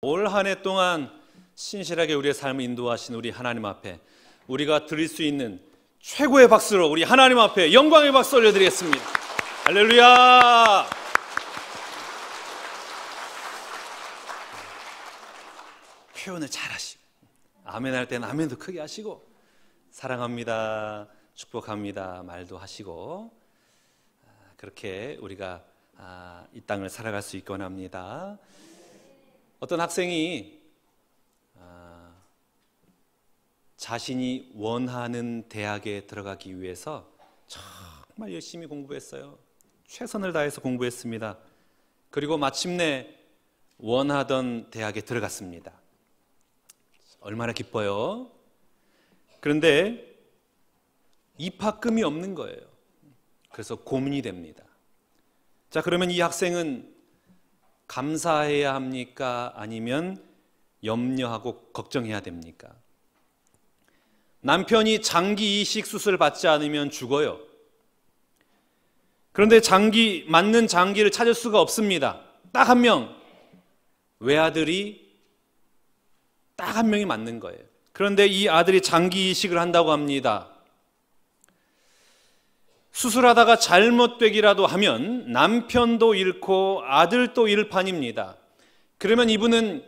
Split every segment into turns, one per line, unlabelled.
올 한 해 동안 신실하게 우리의 삶을 인도하신 우리 하나님 앞에 우리가 드릴 수 있는 최고의 박수로 우리 하나님 앞에 영광의 박수 올려드리겠습니다. 할렐루야. 표현을 잘하시고 아멘 할 때는 아멘도 크게 하시고 사랑합니다, 축복합니다 말도 하시고 그렇게 우리가 이 땅을 살아갈 수 있기 원합니다. 어떤 학생이 자신이 원하는 대학에 들어가기 위해서 정말 열심히 공부했어요. 최선을 다해서 공부했습니다. 그리고 마침내 원하던 대학에 들어갔습니다. 얼마나 기뻐요. 그런데 입학금이 없는 거예요. 그래서 고민이 됩니다. 자, 그러면 이 학생은 감사해야 합니까? 아니면 염려하고 걱정해야 됩니까? 남편이 장기 이식 수술을 받지 않으면 죽어요. 그런데 맞는 장기를 찾을 수가 없습니다. 딱 한 명, 외아들이 딱 한 명이 맞는 거예요. 그런데 이 아들이 장기 이식을 한다고 합니다. 수술하다가 잘못되기라도 하면 남편도 잃고 아들도 잃을 판입니다. 그러면 이분은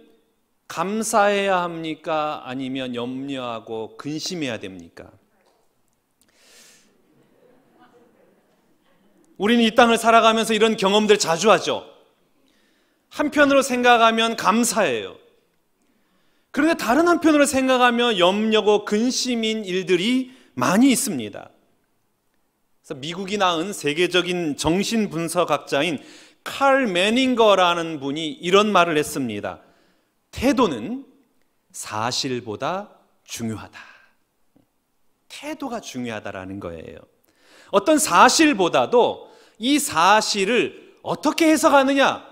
감사해야 합니까? 아니면 염려하고 근심해야 됩니까? 우리는 이 땅을 살아가면서 이런 경험들 자주 하죠. 한편으로 생각하면 감사해요. 그런데 다른 한편으로 생각하면 염려고 근심인 일들이 많이 있습니다. 그래서 미국이 낳은 세계적인 정신분석학자인 칼 매닝거라는 분이 이런 말을 했습니다. 태도는 사실보다 중요하다. 태도가 중요하다라는 거예요. 어떤 사실보다도 이 사실을 어떻게 해석하느냐,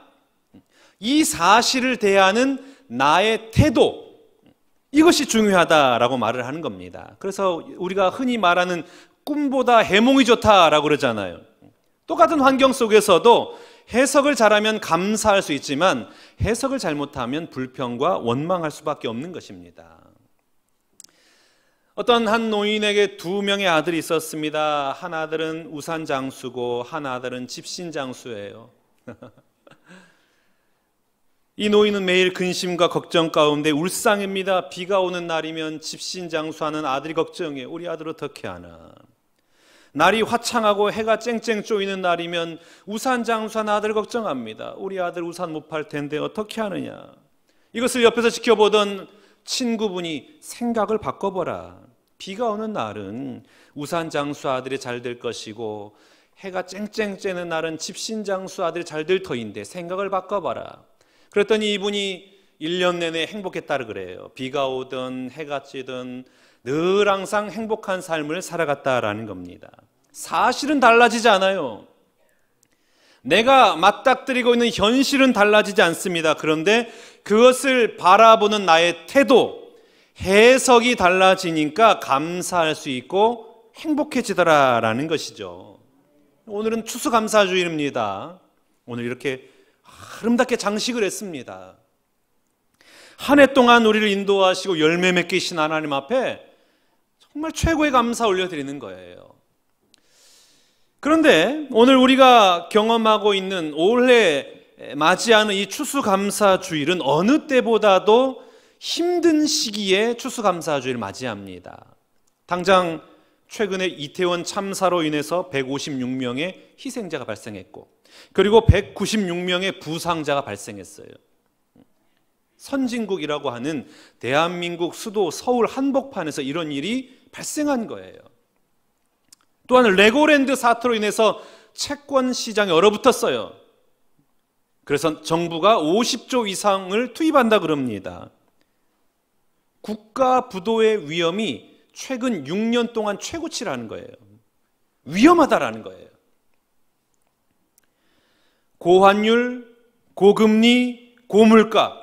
이 사실을 대하는 나의 태도, 이것이 중요하다라고 말을 하는 겁니다. 그래서 우리가 흔히 말하는 꿈보다 해몽이 좋다라고 그러잖아요. 똑같은 환경 속에서도 해석을 잘하면 감사할 수 있지만 해석을 잘못하면 불평과 원망할 수밖에 없는 것입니다. 어떤 한 노인에게 2명의 아들이 있었습니다. 한 아들은 우산장수고 한 아들은 집신장수예요. 이 노인은 매일 근심과 걱정 가운데 울상입니다. 비가 오는 날이면 집신장수하는 아들이 걱정해요. 우리 아들 어떻게 하나. 날이 화창하고 해가 쨍쨍 쪼이는 날이면 우산 장수한 아들 걱정합니다. 우리 아들 우산 못 팔 텐데 어떻게 하느냐. 이것을 옆에서 지켜보던 친구분이 생각을 바꿔보라. 비가 오는 날은 우산 장수 아들이 잘 될 것이고 해가 쨍쨍 쬐는 날은 집신 장수 아들이 잘 될 터인데 생각을 바꿔봐라. 그랬더니 이분이 1년 내내 행복했다고 그래요. 비가 오든 해가 찌든 늘 항상 행복한 삶을 살아갔다라는 겁니다. 사실은 달라지지 않아요. 내가 맞닥뜨리고 있는 현실은 달라지지 않습니다. 그런데 그것을 바라보는 나의 태도, 해석이 달라지니까 감사할 수 있고 행복해지더라라는 것이죠. 오늘은 추수감사주일입니다. 오늘 이렇게 아름답게 장식을 했습니다. 한 해 동안 우리를 인도하시고 열매 맺게 하신 하나님 앞에 정말 최고의 감사 올려드리는 거예요. 그런데 오늘 우리가 경험하고 있는 올해 맞이하는 이 추수감사주일은 어느 때보다도 힘든 시기에 추수감사주일을 맞이합니다. 당장 최근에 이태원 참사로 인해서 156명의 희생자가 발생했고 그리고 196명의 부상자가 발생했어요. 선진국이라고 하는 대한민국 수도 서울 한복판에서 이런 일이 발생한 거예요. 또한 레고랜드 사태로 인해서 채권 시장이 얼어붙었어요. 그래서 정부가 50조 이상을 투입한다 그럽니다. 국가 부도의 위험이 최근 6년 동안 최고치라는 거예요. 위험하다라는 거예요. 고환율, 고금리, 고물가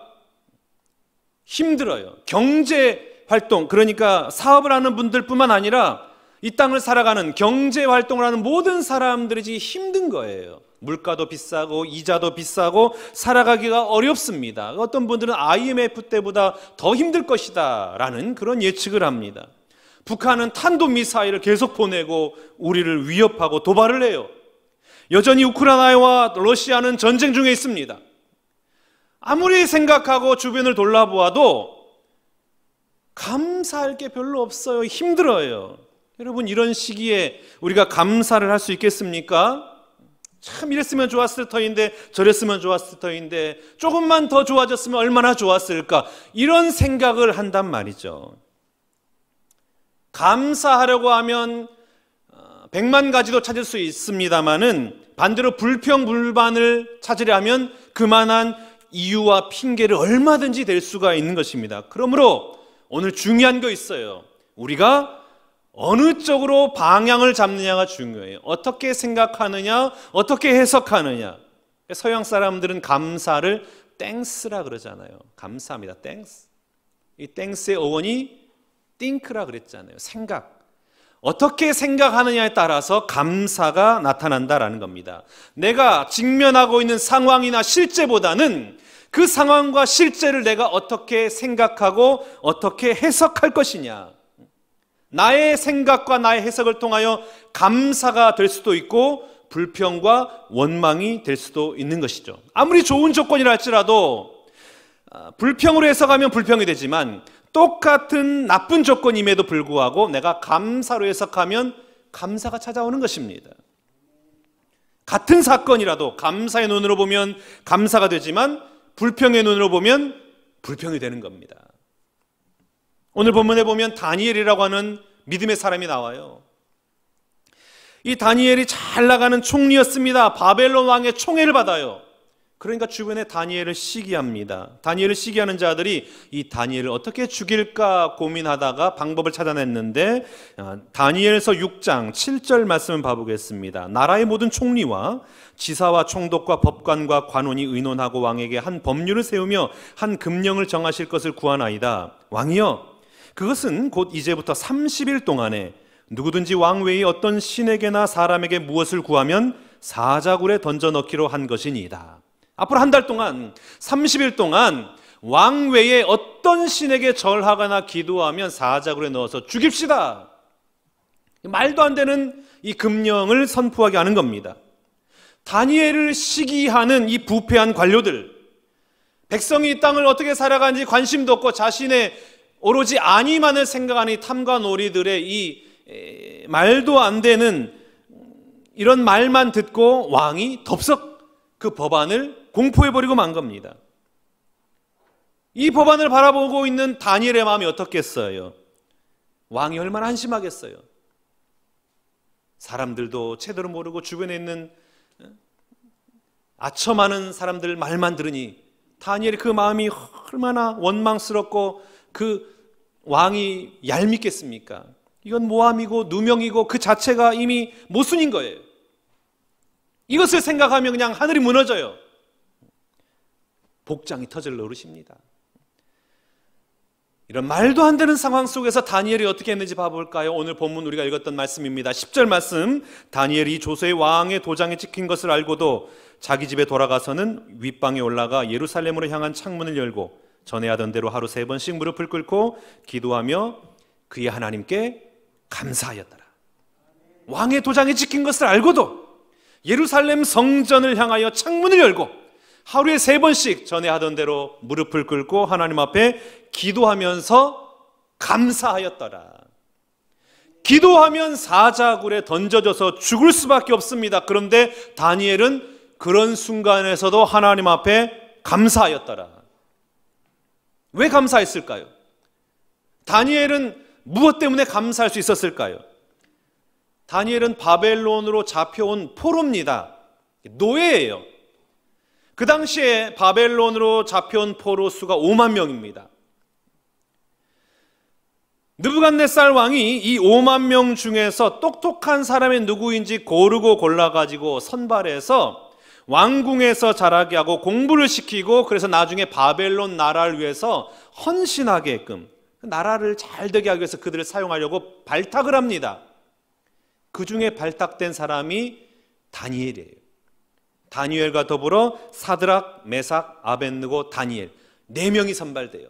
힘들어요. 경제 활동, 그러니까 사업을 하는 분들뿐만 아니라 이 땅을 살아가는 경제 활동을 하는 모든 사람들이 지금 힘든 거예요. 물가도 비싸고 이자도 비싸고 살아가기가 어렵습니다. 어떤 분들은 IMF 때보다 더 힘들 것이다 라는 그런 예측을 합니다. 북한은 탄도미사일을 계속 보내고 우리를 위협하고 도발을 해요. 여전히 우크라이나와 러시아는 전쟁 중에 있습니다. 아무리 생각하고 주변을 돌아보아도 감사할 게 별로 없어요. 힘들어요. 여러분, 이런 시기에 우리가 감사를 할 수 있겠습니까? 참 이랬으면 좋았을 터인데 저랬으면 좋았을 터인데 조금만 더 좋아졌으면 얼마나 좋았을까, 이런 생각을 한단 말이죠. 감사하려고 하면 100만 가지도 찾을 수 있습니다마는 반대로 불평불만을 찾으려면 그만한 이유와 핑계를 얼마든지 댈 수가 있는 것입니다. 그러므로 오늘 중요한 거 있어요. 우리가 어느 쪽으로 방향을 잡느냐가 중요해요. 어떻게 생각하느냐, 어떻게 해석하느냐. 서양 사람들은 감사를 땡스라 그러잖아요. 감사합니다. 땡스. 이 땡스의 어원이 think라 그랬잖아요. 생각. 어떻게 생각하느냐에 따라서 감사가 나타난다라는 겁니다. 내가 직면하고 있는 상황이나 실제보다는 그 상황과 실제를 내가 어떻게 생각하고 어떻게 해석할 것이냐. 나의 생각과 나의 해석을 통하여 감사가 될 수도 있고 불평과 원망이 될 수도 있는 것이죠. 아무리 좋은 조건이라 할지라도 불평으로 해석하면 불평이 되지만 똑같은 나쁜 조건임에도 불구하고 내가 감사로 해석하면 감사가 찾아오는 것입니다. 같은 사건이라도 감사의 눈으로 보면 감사가 되지만 불평의 눈으로 보면 불평이 되는 겁니다. 오늘 본문에 보면 다니엘이라고 하는 믿음의 사람이 나와요. 이 다니엘이 잘 나가는 총리였습니다. 바벨론 왕의 총애를 받아요. 그러니까 주변에 다니엘을 시기합니다. 다니엘을 시기하는 자들이 이 다니엘을 어떻게 죽일까 고민하다가 방법을 찾아냈는데, 다니엘서 6장 7절 말씀을 봐보겠습니다. 나라의 모든 총리와 지사와 총독과 법관과 관원이 의논하고 왕에게 한 법률을 세우며 한 금령을 정하실 것을 구하나이다. 왕이여, 그것은 곧 이제부터 30일 동안에 누구든지 왕 외에 어떤 신에게나 사람에게 무엇을 구하면 사자굴에 던져 넣기로 한 것이니이다. 앞으로 한 달 동안 30일 동안 왕 외에 어떤 신에게 절하거나 기도하면 사자굴에 넣어서 죽입시다. 말도 안 되는 이 금령을 선포하게 하는 겁니다. 다니엘을 시기하는 이 부패한 관료들, 백성이 이 땅을 어떻게 살아가는지 관심도 없고 자신의 오로지 안위만을 생각하는 이 탐관오리들의 이 말도 안 되는 이런 말만 듣고 왕이 덥석 그 법안을 공포해버리고 만 겁니다. 이 법안을 바라보고 있는 다니엘의 마음이 어떻겠어요? 왕이 얼마나 한심하겠어요? 사람들도 제대로 모르고 주변에 있는 아첨하는 사람들 말만 들으니 다니엘이 그 마음이 얼마나 원망스럽고 그 왕이 얄밉겠습니까? 이건 모함이고 누명이고 그 자체가 이미 모순인 거예요. 이것을 생각하면 그냥 하늘이 무너져요. 복장이 터질 노릇입니다. 이런 말도 안 되는 상황 속에서 다니엘이 어떻게 했는지 봐볼까요? 오늘 본문 우리가 읽었던 말씀입니다. 10절 말씀, 다니엘이 조서의 왕의 도장에 찍힌 것을 알고도 자기 집에 돌아가서는 윗방에 올라가 예루살렘으로 향한 창문을 열고 전에 하던 대로 하루 3번씩 무릎을 꿇고 기도하며 그의 하나님께 감사하였더라. 왕의 도장에 찍힌 것을 알고도 예루살렘 성전을 향하여 창문을 열고 하루에 3번씩 전에 하던 대로 무릎을 꿇고 하나님 앞에 기도하면서 감사하였더라. 기도하면 사자굴에 던져져서 죽을 수밖에 없습니다. 그런데 다니엘은 그런 순간에서도 하나님 앞에 감사하였더라. 왜 감사했을까요? 다니엘은 무엇 때문에 감사할 수 있었을까요? 다니엘은 바벨론으로 잡혀온 포로입니다. 노예예요. 그 당시에 바벨론으로 잡혀온 포로 수가 5만 명입니다. 느부갓네살 왕이 이 5만 명 중에서 똑똑한 사람이 누구인지 고르고 골라가지고 선발해서 왕궁에서 자라게 하고 공부를 시키고, 그래서 나중에 바벨론 나라를 위해서 헌신하게끔 나라를 잘 되게 하기 위해서 그들을 사용하려고 발탁을 합니다. 그 중에 발탁된 사람이 다니엘이에요. 다니엘과 더불어 사드락, 메삭, 아벳느고, 다니엘 4명이 선발돼요.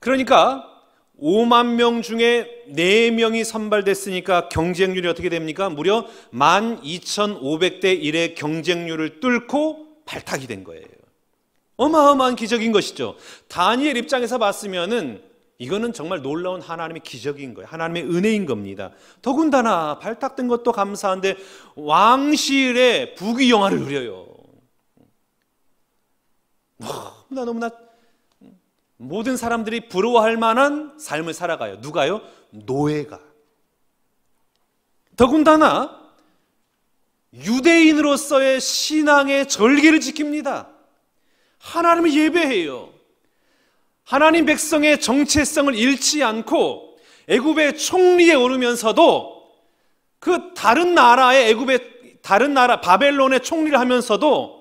그러니까 5만 명 중에 4명이 선발됐으니까 경쟁률이 어떻게 됩니까? 무려 12,500대 1의 경쟁률을 뚫고 발탁이 된 거예요. 어마어마한 기적인 것이죠. 다니엘 입장에서 봤으면은 이거는 정말 놀라운 하나님의 기적인 거예요. 하나님의 은혜인 겁니다. 더군다나 발탁된 것도 감사한데 왕실의 부귀영화를 누려요. 너무나 모든 사람들이 부러워할 만한 삶을 살아가요. 누가요? 노예가. 더군다나 유대인으로서의 신앙의 절기를 지킵니다. 하나님을 예배해요. 하나님 백성의 정체성을 잃지 않고 애굽의 총리에 오르면서도 그 다른 나라의 바벨론의 총리를 하면서도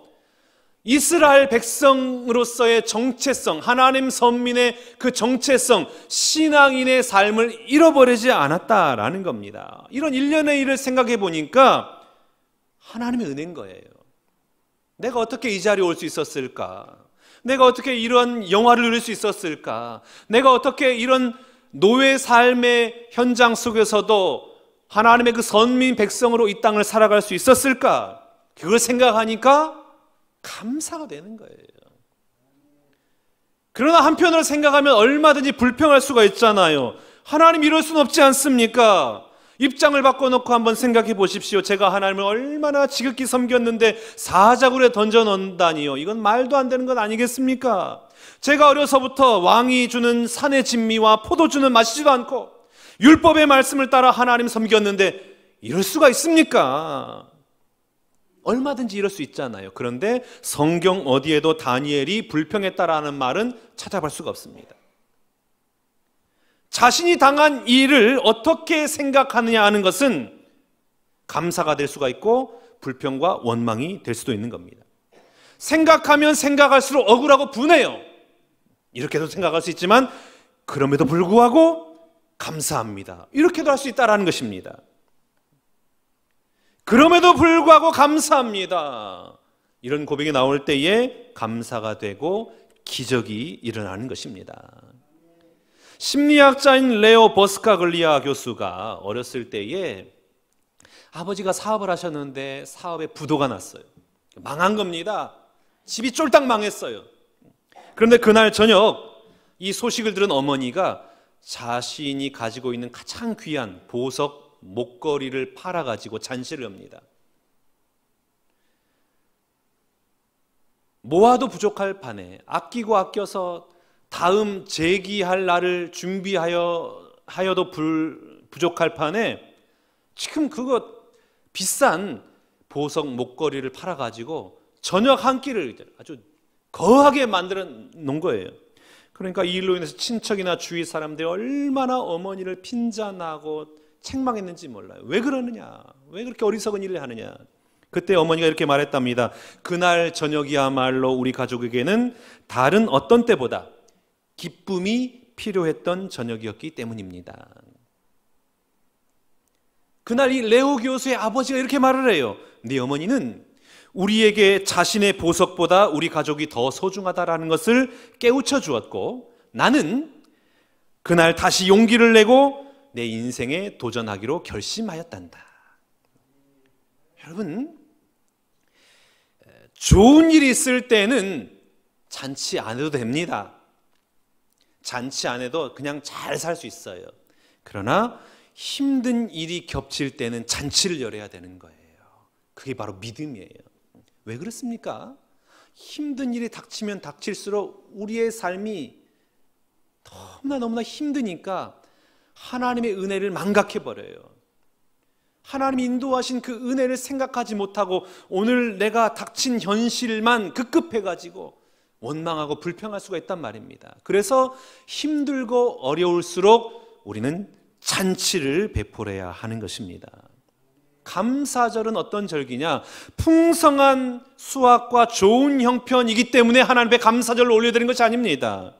이스라엘 백성으로서의 정체성, 하나님 선민의 그 정체성, 신앙인의 삶을 잃어버리지 않았다라는 겁니다. 이런 일련의 일을 생각해 보니까 하나님의 은혜인 거예요. 내가 어떻게 이 자리에 올 수 있었을까? 내가 어떻게 이런 영화를 누릴 수 있었을까? 내가 어떻게 이런 노예 삶의 현장 속에서도 하나님의 그 선민 백성으로 이 땅을 살아갈 수 있었을까? 그걸 생각하니까 감사가 되는 거예요. 그러나 한편으로 생각하면 얼마든지 불평할 수가 있잖아요. 하나님 이럴 수는 없지 않습니까? 입장을 바꿔놓고 한번 생각해 보십시오. 제가 하나님을 얼마나 지극히 섬겼는데 사자굴에 던져 넣는다니요. 이건 말도 안 되는 것 아니겠습니까? 제가 어려서부터 왕이 주는 산의 진미와 포도주는 마시지도 않고 율법의 말씀을 따라 하나님 섬겼는데 이럴 수가 있습니까? 얼마든지 이럴 수 있잖아요. 그런데 성경 어디에도 다니엘이 불평했다라는 말은 찾아볼 수가 없습니다. 자신이 당한 일을 어떻게 생각하느냐 하는 것은 감사가 될 수가 있고 불평과 원망이 될 수도 있는 겁니다. 생각하면 생각할수록 억울하고 분해요. 이렇게도 생각할 수 있지만 그럼에도 불구하고 감사합니다. 이렇게도 할 수 있다는 것입니다. 그럼에도 불구하고 감사합니다. 이런 고백이 나올 때에 감사가 되고 기적이 일어나는 것입니다. 심리학자인 레오 버스카글리아 교수가 어렸을 때에 아버지가 사업을 하셨는데 사업에 부도가 났어요. 망한 겁니다. 집이 쫄딱 망했어요. 그런데 그날 저녁 이 소식을 들은 어머니가 자신이 가지고 있는 가장 귀한 보석 목걸이를 팔아가지고 잔치를 합니다. 모아도 부족할 판에 아끼고 아껴서 다음 재기할 날을 준비하여도 부족할 판에 지금 그거 비싼 보석 목걸이를 팔아가지고 저녁 한 끼를 아주 거하게 만들어 놓은 거예요. 그러니까 이 일로 인해서 친척이나 주위 사람들이 얼마나 어머니를 핀잔하고 책망했는지 몰라요. 왜 그러느냐? 왜 그렇게 어리석은 일을 하느냐? 그때 어머니가 이렇게 말했답니다. 그날 저녁이야말로 우리 가족에게는 다른 어떤 때보다 기쁨이 필요했던 저녁이었기 때문입니다. 그날 이 레오 교수의 아버지가 이렇게 말을 해요. 네 어머니는 우리에게 자신의 보석보다 우리 가족이 더 소중하다라는 것을 깨우쳐 주었고 나는 그날 다시 용기를 내고 내 인생에 도전하기로 결심하였단다. 여러분, 좋은 일이 있을 때는 잔치 안 해도 됩니다. 잔치 안 해도 그냥 잘 살 수 있어요. 그러나 힘든 일이 겹칠 때는 잔치를 열어야 되는 거예요. 그게 바로 믿음이에요. 왜 그렇습니까? 힘든 일이 닥치면 닥칠수록 우리의 삶이 너무나 힘드니까 하나님의 은혜를 망각해버려요. 하나님이 인도하신 그 은혜를 생각하지 못하고 오늘 내가 닥친 현실만 급급해가지고 원망하고 불평할 수가 있단 말입니다. 그래서 힘들고 어려울수록 우리는 잔치를 베풀어야 하는 것입니다. 감사절은 어떤 절기냐? 풍성한 수확과 좋은 형편이기 때문에 하나님 앞에 감사절을 올려드리는 것이 아닙니다.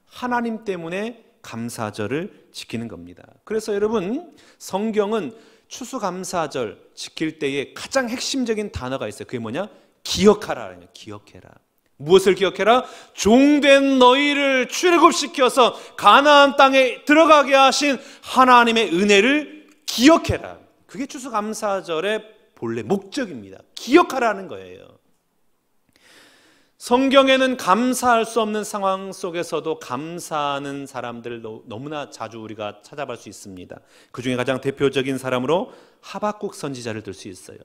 하나님 때문에 감사절을 지키는 겁니다. 그래서 여러분, 성경은 추수감사절 지킬 때에 가장 핵심적인 단어가 있어요. 그게 뭐냐? 기억하라. 기억해라. 무엇을 기억해라? 종된 너희를 출애굽시켜서 가나안 땅에 들어가게 하신 하나님의 은혜를 기억해라. 그게 추수감사절의 본래 목적입니다. 기억하라는 거예요. 성경에는 감사할 수 없는 상황 속에서도 감사하는 사람들을 너무나 자주 우리가 찾아볼 수 있습니다. 그 중에 가장 대표적인 사람으로 하박국 선지자를 들 수 있어요.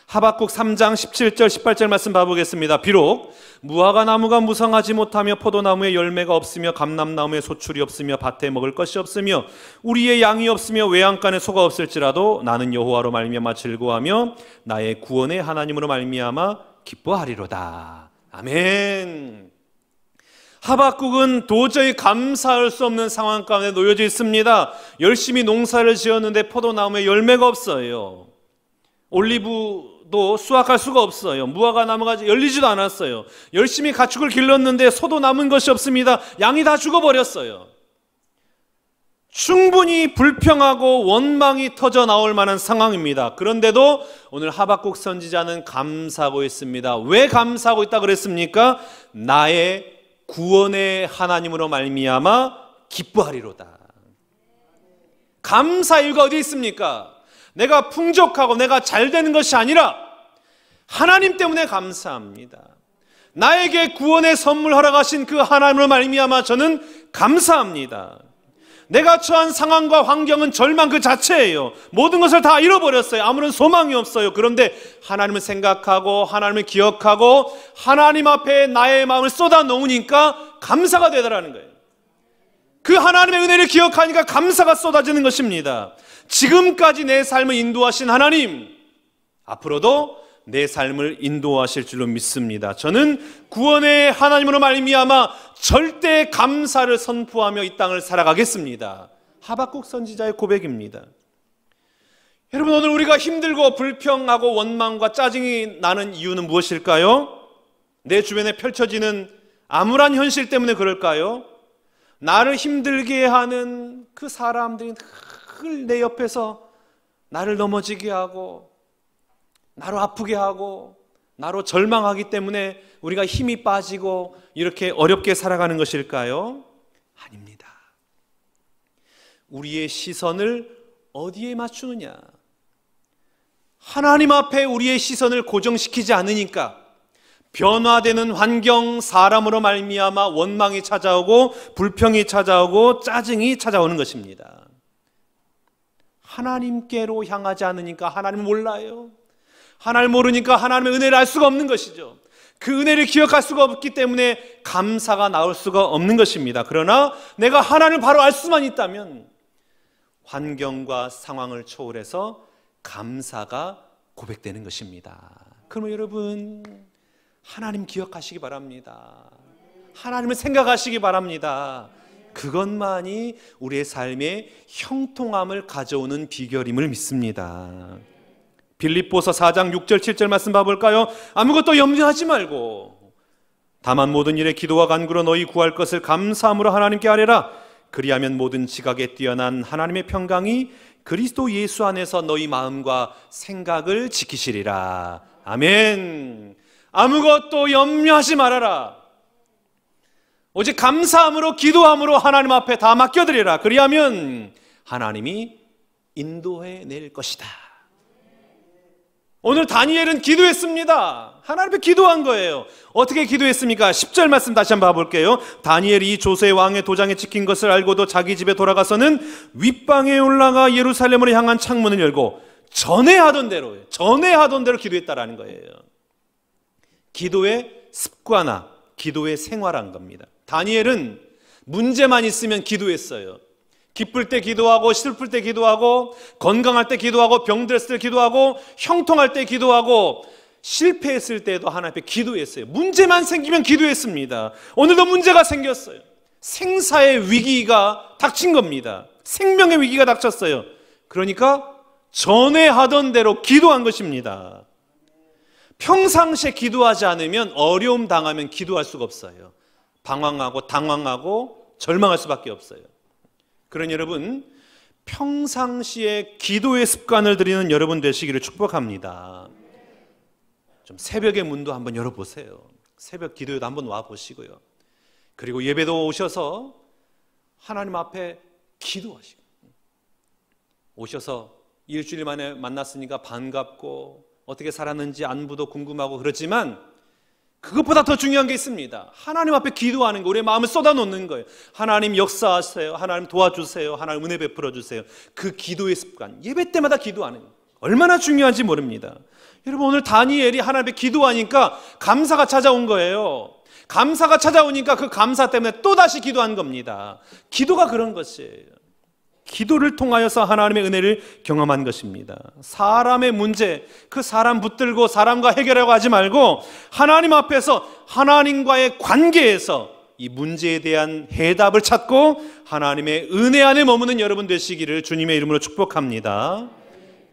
하박국 3장 17절 18절 말씀 봐보겠습니다. 비록 무화과 나무가 무성하지 못하며 포도나무에 열매가 없으며 감람나무에 소출이 없으며 밭에 먹을 것이 없으며 우리의 양이 없으며 외양간에 소가 없을지라도 나는 여호와로 말미암아 즐거워하며 나의 구원의 하나님으로 말미암아 기뻐하리로다. 아멘. 하박국은 도저히 감사할 수 없는 상황 가운데 놓여져 있습니다. 열심히 농사를 지었는데 포도나무에 열매가 없어요. 올리브도 수확할 수가 없어요. 무화과 나무가 열리지도 않았어요. 열심히 가축을 길렀는데 소도 남은 것이 없습니다. 양이 다 죽어버렸어요. 충분히 불평하고 원망이 터져 나올 만한 상황입니다. 그런데도 오늘 하박국 선지자는 감사하고 있습니다. 왜 감사하고 있다 그랬습니까? 나의 구원의 하나님으로 말미암아 기뻐하리로다. 감사 이유가 어디 있습니까? 내가 풍족하고 내가 잘 되는 것이 아니라 하나님 때문에 감사합니다. 나에게 구원의 선물 허락하신 그 하나님으로 말미암아 저는 감사합니다. 내가 처한 상황과 환경은 절망 그 자체예요. 모든 것을 다 잃어버렸어요. 아무런 소망이 없어요. 그런데 하나님을 생각하고 하나님을 기억하고 하나님 앞에 나의 마음을 쏟아 놓으니까 감사가 되더라는 거예요. 그 하나님의 은혜를 기억하니까 감사가 쏟아지는 것입니다. 지금까지 내 삶을 인도하신 하나님, 앞으로도 내 삶을 인도하실 줄로 믿습니다. 저는 구원의 하나님으로 말미암아 절대 감사를 선포하며 이 땅을 살아가겠습니다. 하박국 선지자의 고백입니다. 여러분, 오늘 우리가 힘들고 불평하고 원망과 짜증이 나는 이유는 무엇일까요? 내 주변에 펼쳐지는 암울한 현실 때문에 그럴까요? 나를 힘들게 하는 그 사람들이 늘 내 옆에서 나를 넘어지게 하고 나로 아프게 하고 나로 절망하기 때문에 우리가 힘이 빠지고 이렇게 어렵게 살아가는 것일까요? 아닙니다. 우리의 시선을 어디에 맞추느냐? 하나님 앞에 우리의 시선을 고정시키지 않으니까 변화되는 환경, 사람으로 말미암아 원망이 찾아오고 불평이 찾아오고 짜증이 찾아오는 것입니다. 하나님께로 향하지 않으니까 하나님을 몰라요. 하나님을 모르니까 하나님의 은혜를 알 수가 없는 것이죠. 그 은혜를 기억할 수가 없기 때문에 감사가 나올 수가 없는 것입니다. 그러나 내가 하나님을 바로 알 수만 있다면 환경과 상황을 초월해서 감사가 고백되는 것입니다. 그러면 여러분, 하나님 기억하시기 바랍니다. 하나님을 생각하시기 바랍니다. 그것만이 우리의 삶에 형통함을 가져오는 비결임을 믿습니다. 빌립보서 4장 6절 7절 말씀 봐볼까요? 아무것도 염려하지 말고 다만 모든 일에 기도와 간구로 너희 구할 것을 감사함으로 하나님께 아뢰라. 그리하면 모든 지각에 뛰어난 하나님의 평강이 그리스도 예수 안에서 너희 마음과 생각을 지키시리라. 아멘. 아무것도 염려하지 말아라. 오직 감사함으로 기도함으로 하나님 앞에 다 맡겨드리라. 그리하면 하나님이 인도해 낼 것이다. 오늘 다니엘은 기도했습니다. 하나님 앞에 기도한 거예요. 어떻게 기도했습니까? 10절 말씀 다시 한번 봐볼게요. 다니엘이 조세 왕의 도장에 찍힌 것을 알고도 자기 집에 돌아가서는 윗방에 올라가 예루살렘으로 향한 창문을 열고 전에 하던 대로 기도했다라는 거예요. 기도의 습관화, 기도의 생활한 겁니다. 다니엘은 문제만 있으면 기도했어요. 기쁠 때 기도하고 슬플 때 기도하고 건강할 때 기도하고 병들었을 때 기도하고 형통할 때 기도하고 실패했을 때도 하나님 앞에 기도했어요. 문제만 생기면 기도했습니다. 오늘도 문제가 생겼어요. 생사의 위기가 닥친 겁니다. 생명의 위기가 닥쳤어요. 그러니까 전에 하던 대로 기도한 것입니다. 평상시에 기도하지 않으면 어려움 당하면 기도할 수가 없어요. 방황하고 당황하고 절망할 수밖에 없어요. 그러니 여러분, 평상시에 기도의 습관을 들이는 여러분 되시기를 축복합니다. 좀 새벽의 문도 한번 열어보세요. 새벽 기도에도 한번 와보시고요. 그리고 예배도 오셔서 하나님 앞에 기도하시고, 오셔서 일주일 만에 만났으니까 반갑고 어떻게 살았는지 안부도 궁금하고 그렇지만 그것보다 더 중요한 게 있습니다. 하나님 앞에 기도하는 거, 우리의 마음을 쏟아놓는 거예요. 하나님 역사하세요. 하나님 도와주세요. 하나님 은혜 베풀어 주세요. 그 기도의 습관, 예배 때마다 기도하는 거 얼마나 중요한지 모릅니다. 여러분, 오늘 다니엘이 하나님 앞에 기도하니까 감사가 찾아온 거예요. 감사가 찾아오니까 그 감사 때문에 또다시 기도한 겁니다. 기도가 그런 것이에요. 기도를 통하여서 하나님의 은혜를 경험한 것입니다. 사람의 문제, 그 사람 붙들고 사람과 해결하려고 하지 말고 하나님 앞에서 하나님과의 관계에서 이 문제에 대한 해답을 찾고 하나님의 은혜 안에 머무는 여러분 되시기를 주님의 이름으로 축복합니다.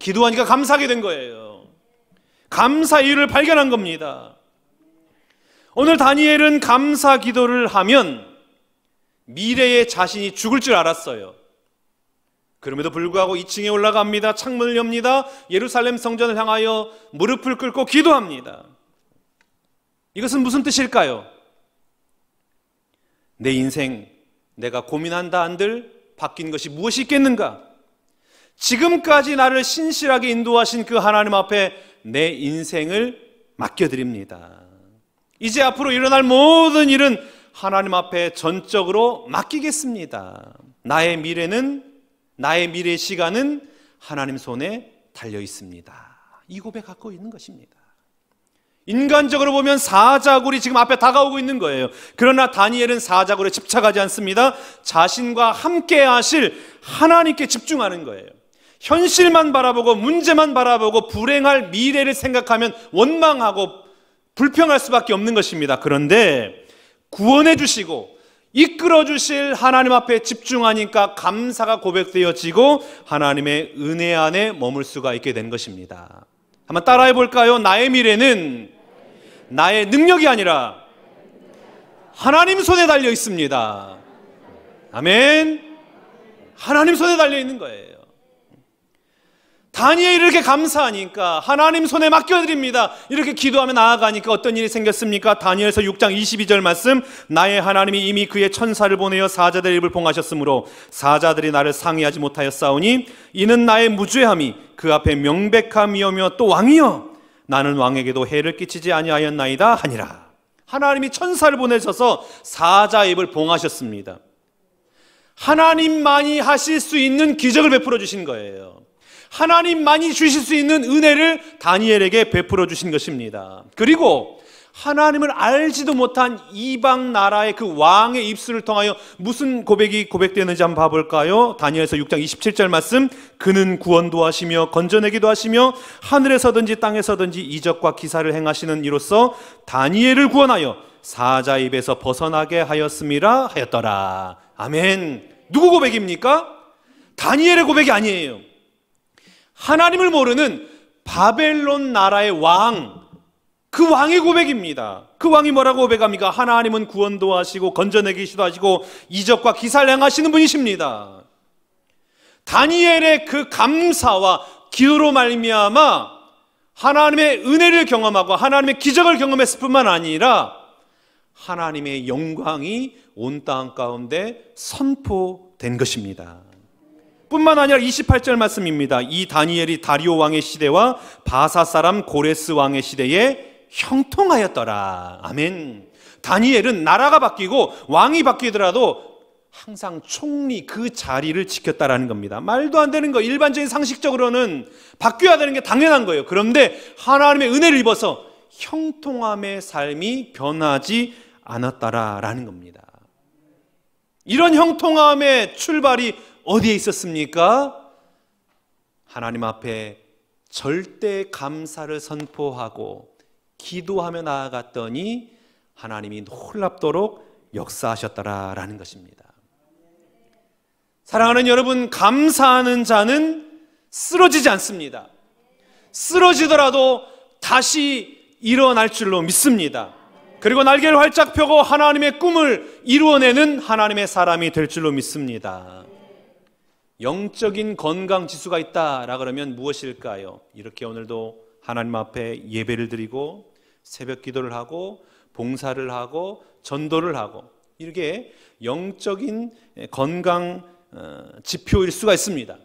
기도하니까 감사하게 된 거예요. 감사 이유를 발견한 겁니다. 오늘 다니엘은 감사 기도를 하면 미래에 자신이 죽을 줄 알았어요. 그럼에도 불구하고 2층에 올라갑니다. 창문을 엽니다. 예루살렘 성전을 향하여 무릎을 꿇고 기도합니다. 이것은 무슨 뜻일까요? 내 인생 내가 고민한다 한들 바뀐 것이 무엇이 있겠는가? 지금까지 나를 신실하게 인도하신 그 하나님 앞에 내 인생을 맡겨드립니다. 이제 앞으로 일어날 모든 일은 하나님 앞에 전적으로 맡기겠습니다. 나의 미래의 시간은 하나님 손에 달려 있습니다. 이 고백 갖고 있는 것입니다. 인간적으로 보면 사자굴이 지금 앞에 다가오고 있는 거예요. 그러나 다니엘은 사자굴에 집착하지 않습니다. 자신과 함께 하실 하나님께 집중하는 거예요. 현실만 바라보고 문제만 바라보고 불행할 미래를 생각하면 원망하고 불평할 수밖에 없는 것입니다. 그런데 구원해 주시고 이끌어 주실 하나님 앞에 집중하니까 감사가 고백되어지고 하나님의 은혜 안에 머물 수가 있게 된 것입니다. 한번 따라해 볼까요? 나의 미래는 나의 능력이 아니라 하나님 손에 달려 있습니다. 아멘. 하나님 손에 달려 있는 거예요. 다니엘이 이렇게 감사하니까 하나님 손에 맡겨드립니다. 이렇게 기도하며 나아가니까 어떤 일이 생겼습니까? 다니엘서 6장 22절 말씀, 나의 하나님이 이미 그의 천사를 보내어 사자들의 입을 봉하셨으므로 사자들이 나를 상의하지 못하였사오니 이는 나의 무죄함이 그 앞에 명백함이오며 또 왕이여 나는 왕에게도 해를 끼치지 아니하였나이다 하니라. 하나님이 천사를 보내셔서 사자의 입을 봉하셨습니다. 하나님만이 하실 수 있는 기적을 베풀어 주신 거예요. 하나님만이 주실 수 있는 은혜를 다니엘에게 베풀어 주신 것입니다. 그리고 하나님을 알지도 못한 이방 나라의 그 왕의 입술을 통하여 무슨 고백이 고백되는지 한번 봐볼까요? 다니엘서 6장 27절 말씀, 그는 구원도 하시며 건져내기도 하시며 하늘에서든지 땅에서든지 이적과 기사를 행하시는 이로써 다니엘을 구원하여 사자 입에서 벗어나게 하였음이라 하였더라. 아멘. 누구 고백입니까? 다니엘의 고백이 아니에요. 하나님을 모르는 바벨론 나라의 왕, 그 왕의 고백입니다. 그 왕이 뭐라고 고백합니까? 하나님은 구원도 하시고 건져내기도 하시고 이적과 기사를 행하시는 분이십니다. 다니엘의 그 감사와 기도로 말미암아 하나님의 은혜를 경험하고 하나님의 기적을 경험했을 뿐만 아니라 하나님의 영광이 온 땅 가운데 선포된 것입니다. 뿐만 아니라 28절 말씀입니다. 이 다니엘이 다리오 왕의 시대와 바사 사람 고레스 왕의 시대에 형통하였더라. 아멘. 다니엘은 나라가 바뀌고 왕이 바뀌더라도 항상 총리 그 자리를 지켰다라는 겁니다. 말도 안 되는 거, 일반적인 상식적으로는 바뀌어야 되는 게 당연한 거예요. 그런데 하나님의 은혜를 입어서 형통함의 삶이 변하지 않았다라는 겁니다. 이런 형통함의 출발이 어디에 있었습니까? 하나님 앞에 절대 감사를 선포하고 기도하며 나아갔더니 하나님이 놀랍도록 역사하셨더라라는 것입니다. 사랑하는 여러분, 감사하는 자는 쓰러지지 않습니다. 쓰러지더라도 다시 일어날 줄로 믿습니다. 그리고 날개를 활짝 펴고 하나님의 꿈을 이루어내는 하나님의 사람이 될 줄로 믿습니다. 영적인 건강 지수가 있다라 그러면 무엇일까요? 이렇게 오늘도 하나님 앞에 예배를 드리고 새벽 기도를 하고 봉사를 하고 전도를 하고, 이게 영적인 건강 지표일 수가 있습니다.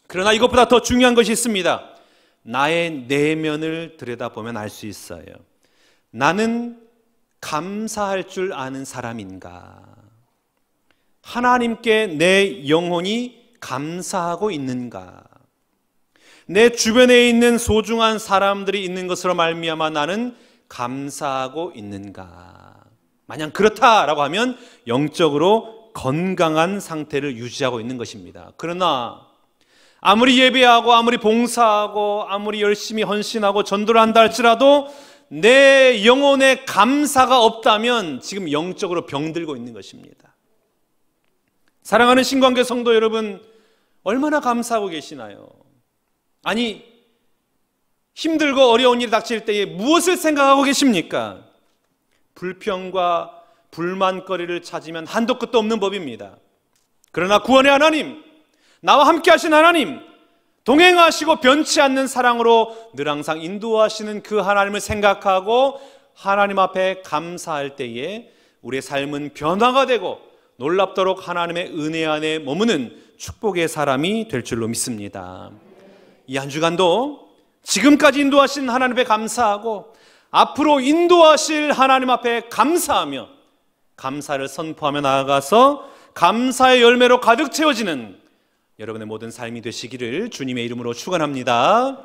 그러나 이것보다 더 중요한 것이 있습니다. 나의 내면을 들여다보면 알 수 있어요. 나는 감사할 줄 아는 사람인가? 하나님께 내 영혼이 감사하고 있는가? 내 주변에 있는 소중한 사람들이 있는 것으로 말미암아 나는 감사하고 있는가? 만약 그렇다라고 하면 영적으로 건강한 상태를 유지하고 있는 것입니다. 그러나 아무리 예배하고 아무리 봉사하고 아무리 열심히 헌신하고 전도를 한다 할지라도 내 영혼에 감사가 없다면 지금 영적으로 병들고 있는 것입니다. 사랑하는 신관계 성도 여러분, 얼마나 감사하고 계시나요? 아니, 힘들고 어려운 일이 닥칠 때에 무엇을 생각하고 계십니까? 불평과 불만거리를 찾으면 한도 끝도 없는 법입니다. 그러나 구원의 하나님, 나와 함께 하신 하나님, 동행하시고 변치 않는 사랑으로 늘 항상 인도하시는 그 하나님을 생각하고 하나님 앞에 감사할 때에 우리의 삶은 변화가 되고 놀랍도록 하나님의 은혜 안에 머무는 축복의 사람이 될 줄로 믿습니다. 이 한 주간도 지금까지 인도하신 하나님 앞에 감사하고 앞으로 인도하실 하나님 앞에 감사하며 감사를 선포하며 나아가서 감사의 열매로 가득 채워지는 여러분의 모든 삶이 되시기를 주님의 이름으로 축원합니다.